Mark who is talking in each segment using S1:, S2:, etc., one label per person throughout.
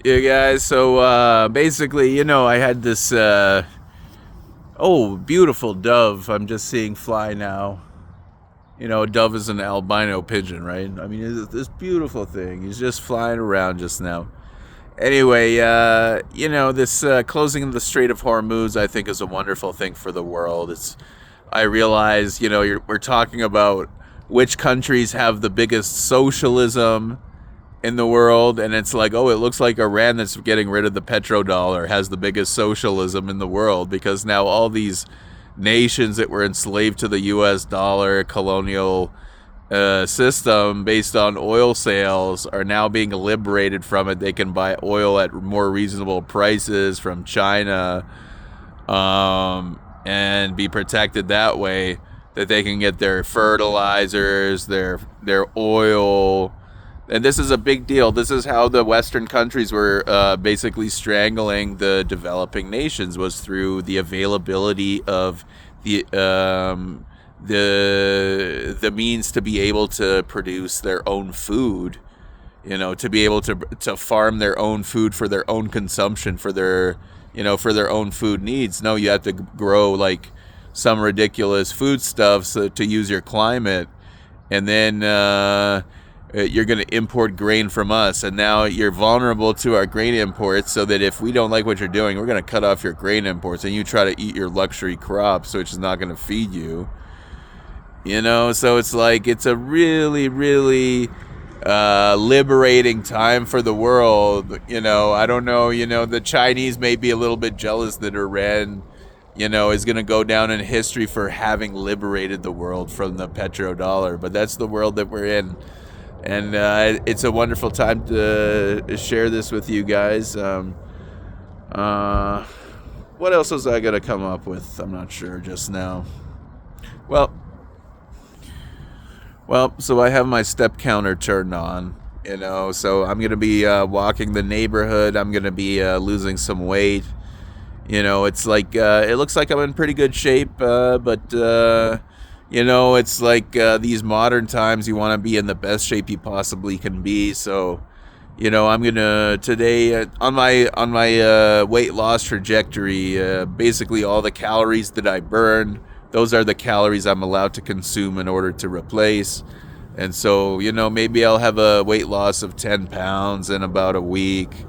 S1: Yeah, guys. So basically, I had this beautiful dove. I'm just seeing fly now. A dove is an albino pigeon, right? I mean, it's this beautiful thing. He's just flying around just now. Anyway, this closing of the Strait of Hormuz, I think, is a wonderful thing for the world. I realize, we're talking about which countries have the biggest socialism in the world, and it's like, oh, it looks like Iran that's getting rid of the petrodollar has the biggest socialism in the world, because now all these nations that were enslaved to the US dollar colonial system based on oil sales are now being liberated from it. They can buy oil at more reasonable prices from China, and be protected that way, that they can get their fertilizers, their oil. And this is a big deal. This is how the Western countries were basically strangling the developing nations, was through the availability of the means to be able to produce their own food. To be able to farm their own food for their own consumption, for their own food needs. No, you have to grow like some ridiculous foodstuffs to use your climate, and then you're going to import grain from us, and now you're vulnerable to our grain imports, so that if we don't like what you're doing, we're going to cut off your grain imports, and you try to eat your luxury crops, which is not going to feed you. So it's like, it's a really, really liberating time for the world. I don't know, the Chinese may be a little bit jealous that Iran, is going to go down in history for having liberated the world from the petrodollar, but that's the world that we're in. And it's a wonderful time to share this with you guys. What else was I going to come up with? I'm not sure just now. So I have my step counter turned on, so I'm going to be walking the neighborhood. I'm going to be losing some weight. It's like, it looks like I'm in pretty good shape, but it's like these modern times, you want to be in the best shape you possibly can be. So, I'm gonna today on my weight loss trajectory. Basically, all the calories that I burn, those are the calories I'm allowed to consume in order to replace. And so, maybe I'll have a weight loss of 10 pounds in about a week.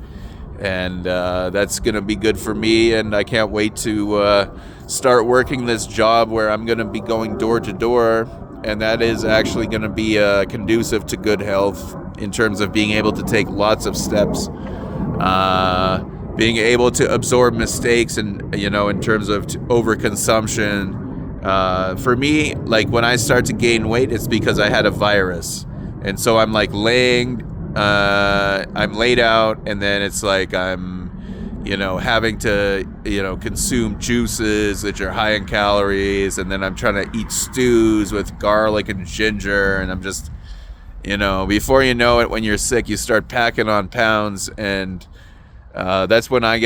S1: And that's going to be good for me. And I can't wait to start working this job where I'm going to be going door to door. And that is actually going to be conducive to good health, in terms of being able to take lots of steps, being able to absorb mistakes, and, in terms of overconsumption. For me, like when I start to gain weight, it's because I had a virus. And so I'm like I'm laid out, and then it's like I'm, having to, consume juices which are high in calories, and then I'm trying to eat stews with garlic and ginger, and I'm just, before you know it, when you're sick, you start packing on pounds, and that's when I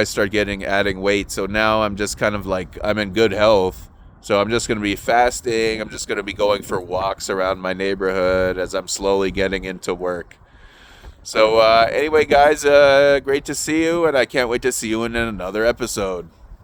S1: start adding weight. So now I'm just kind of like, I'm in good health. So I'm just going to be fasting. I'm just going to be going for walks around my neighborhood as I'm slowly getting into work. So anyway, guys, great to see you, and I can't wait to see you in another episode.